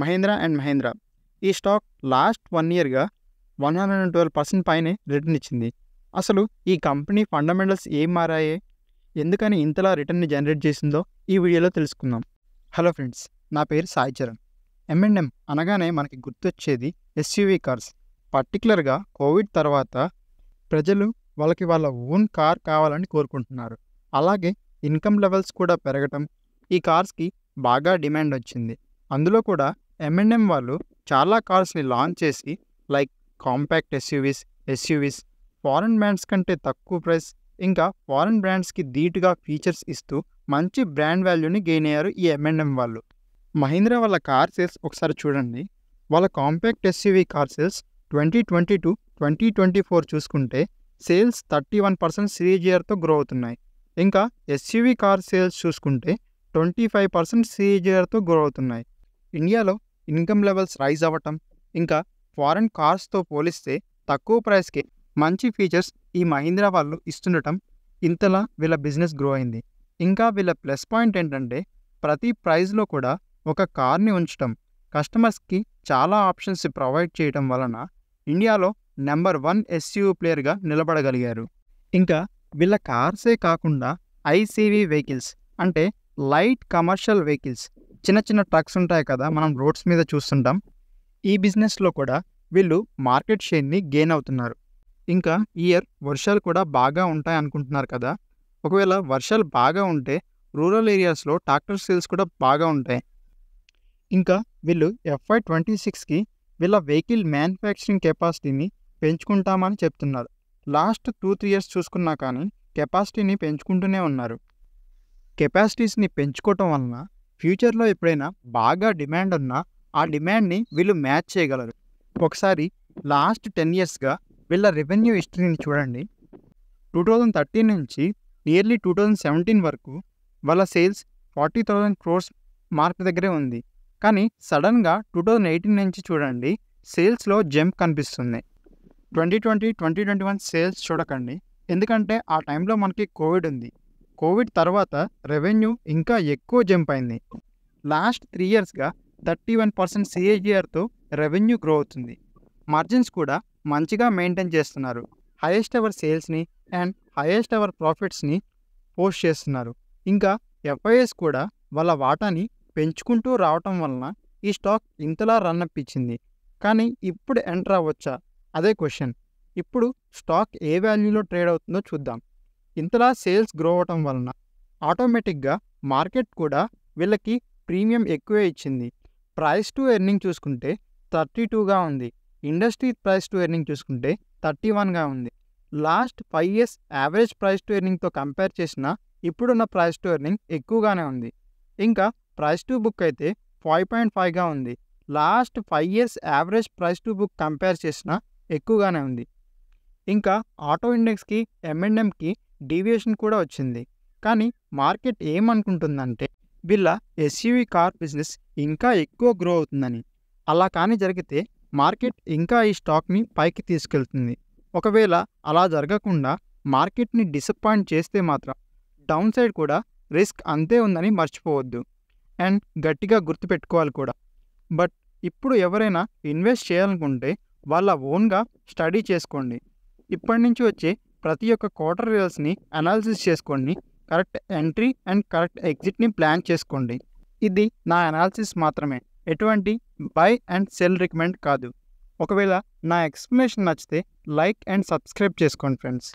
Mahindra and Mahindra. ఈ stock last 1 ఇయర్‌గా 112% పైనే return ఇచ్చింది. అసలు ఈ కంపెనీ ఫండమెంటల్స్ ఏం మారాయి? ఎందుకని ఇంతలా రిటర్న్‌ని జనరేట్ చేసిందో ఈ వీడియోలో తెలుసుకుందాం. హలో ఫ్రెండ్స్, నా పేరు సాయి చరణ్. M&M అనగానే మనకి గుర్తొచ్చేది ఎస్యూవీ కార్స్. పర్టికులర్‌గా కోవిడ్ తర్వాత ప్రజలు వాళ్ళ ఓన్ కార్ కావాలని కోరుకుంటున్నారు. అలాగే ఇన్కమ్ లెవెల్స్ కూడా పెరగటం, ఈ కార్స్‌కి బాగా డిమాండ్ వచ్చింది. అందులో కూడా M&M వాళ్ళు చాలా కార్స్‌ని లాంచ్ చేసి like compact SUVs, foreign brands కంటే తక్కువ ప్రైస్, ఇంకా ఫారెన్ బ్రాండ్స్‌కి ధీటుగా ఫీచర్స్ ఇస్తూ మంచి బ్రాండ్ వాల్యూని గెయిన్ అయ్యారు ఈ M&M వాళ్ళు. మహీంద్రా వాళ్ళ కార్ సేల్స్ ఒకసారి చూడండి. వాళ్ళ కాంపాక్ట్ ఎస్యూవీ కార్ సేల్స్ 2020-2024 చూసుకుంటే సేల్స్ 31% CAGRతో గ్రో అవుతున్నాయి. ఇంకా ఎస్యూవీ కార్ సేల్స్ చూసుకుంటే 25% CAGRతో గ్రో అవుతున్నాయి. ఇండియాలో ఇన్కమ్ లెవెల్స్ రైజ్ అవ్వటం, ఇంకా ఫారెన్ కార్స్తో పోలిస్తే తక్కువ ప్రైస్కి మంచి ఫీచర్స్ ఈ మహీంద్రా వాళ్ళు ఇస్తుండటం ఇంతలా వీళ్ళ బిజినెస్ గ్రో అయింది. ఇంకా వీళ్ళ ప్లస్ పాయింట్ ఏంటంటే ప్రతి ప్రైస్లో కూడా ఒక కార్ని ఉంచటం, కస్టమర్స్కి చాలా ఆప్షన్స్ ప్రొవైడ్ చేయటం వలన ఇండియాలో నెంబర్ 1 ఎస్యూవీ ప్లేయర్గా నిలబడగలిగారు. ఇంకా వీళ్ళ కార్సే కాకుండా ఐసీవీ వెహికల్స్ అంటే లైట్ కమర్షియల్ వెహికల్స్, చిన్న చిన్న ట్రక్స్ ఉంటాయి కదా, మనం రోడ్స్ మీద చూస్తుంటాం. ఈ బిజినెస్లో కూడా వీళ్ళు మార్కెట్ షేర్ని గెయిన్ అవుతున్నారు. ఇంకా ఈ ఇయర్ వర్షాలు కూడా బాగా ఉంటాయి అనుకుంటున్నారు కదా. ఒకవేళ వర్షాలు బాగా ఉంటే రూరల్ ఏరియాస్లో ట్రాక్టర్ సేల్స్ కూడా బాగా ఉంటాయి. ఇంకా వీళ్ళు FY26కి వీళ్ళ వెహికల్ మ్యానుఫ్యాక్చరింగ్ కెపాసిటీని పెంచుకుంటామని చెప్తున్నారు. లాస్ట్ 2-3 ఇయర్స్ చూసుకున్నా కానీ కెపాసిటీని పెంచుకుంటూనే ఉన్నారు. కెపాసిటీస్ని పెంచుకోవటం వలన ఫ్యూచర్లో ఎప్పుడైనా బాగా డిమాండ్ ఉన్నా ఆ డిమాండ్ని వీళ్ళు మ్యాచ్ చేయగలరు. ఒకసారి లాస్ట్ 10 ఇయర్స్గా వీళ్ళ రెవెన్యూ హిస్టరీని చూడండి. 2013 నుంచి నియర్లీ 2017 వరకు వాళ్ళ సేల్స్ 40,000 crores మార్క్ దగ్గరే ఉంది. కానీ సడన్గా 2018 నుంచి చూడండి సేల్స్లో జంప్ కనిపిస్తుంది. 2020-2021 సేల్స్ చూడకండి, ఎందుకంటే ఆ టైంలో మనకి కోవిడ్ ఉంది. కోవిడ్ తర్వాత రెవెన్యూ ఇంకా ఎక్కువ జంప్ అయింది. లాస్ట్ 3 ఇయర్స్గా 31% CAGRతో రెవెన్యూ గ్రో అవుతుంది. మార్జిన్స్ కూడా మంచిగా మెయింటైన్ చేస్తున్నారు. హైయెస్ట్ ఎవర్ సేల్స్ని అండ్ హైయెస్ట్ ఎవర్ ప్రాఫిట్స్ని పోస్ట్ చేస్తున్నారు. ఇంకా FIS కూడా వాళ్ళ వాటాని పెంచుకుంటూ రావటం వలన ఈ స్టాక్ ఇంతలా రన్అప్ ఇచ్చింది. కానీ ఇప్పుడు ఎంటర్ అవ్వచ్చా, అదే క్వశ్చన్. ఇప్పుడు స్టాక్ ఏ వాల్యూలో ట్రేడ్ అవుతుందో చూద్దాం. ఇంతలా సేల్స్ గ్రో అవటం వలన ఆటోమేటిక్గా మార్కెట్ కూడా వీళ్ళకి ప్రీమియం ఎక్కువే ఇచ్చింది. ప్రైస్ టు ఎర్నింగ్ చూసుకుంటే 32గా ఉంది. ఇండస్ట్రీ ప్రైస్ టు ఎర్నింగ్ చూసుకుంటే 31గా ఉంది. Last 5 years average price to ఎర్నింగ్తో కంపేర్ చేసినా ఇప్పుడున్న ప్రైస్ టు ఎర్నింగ్ ఎక్కువగానే ఉంది. ఇంకా ప్రైస్ టు బుక్ అయితే 5.5గా ఉంది. Last 5 years average price to book compare చేసినా ఎక్కువగానే ఉంది. ఇంకా ఆటో ఇండెక్స్కి M&Mకి డీవియేషన్ కూడా వచ్చింది. కానీ మార్కెట్ ఏమనుకుంటుందంటే వీళ్ళ ఎస్యూవీ కార్ బిజినెస్ ఇంకా ఎక్కువ గ్రో అవుతుందని. అలా కానీ జరిగితే మార్కెట్ ఇంకా ఈ స్టాక్ని పైకి తీసుకెళ్తుంది. ఒకవేళ అలా జరగకుండా మార్కెట్ని డిసప్పాయింట్ చేస్తే మాత్రం డౌన్ సైడ్ కూడా రిస్క్ అంతే ఉందని మర్చిపోవద్దు. అండ్ గట్టిగా గుర్తుపెట్టుకోవాలి కూడా. బట్ ఇప్పుడు ఎవరైనా ఇన్వెస్ట్ చేయాలనుకుంటే వాళ్ళ ఓన్గా స్టడీ చేసుకోండి. ఇప్పటి నుంచి వచ్చే ప్రతి ఒక్క క్వార్టర్ రిజల్ట్స్ని అనాలిసిస్ చేసుకోండి. కరెక్ట్ ఎంట్రీ అండ్ కరెక్ట్ ఎగ్జిట్ని ప్లాన్ చేసుకోండి. ఇది నా అనాలిసిస్ మాత్రమే, ఎటువంటి బై అండ్ సెల్ రికమెండ్ కాదు. ఒకవేళ నా ఎక్స్ప్లెనేషన్ నచ్చితే లైక్ అండ్ సబ్స్క్రైబ్ చేసుకోండి ఫ్రెండ్స్.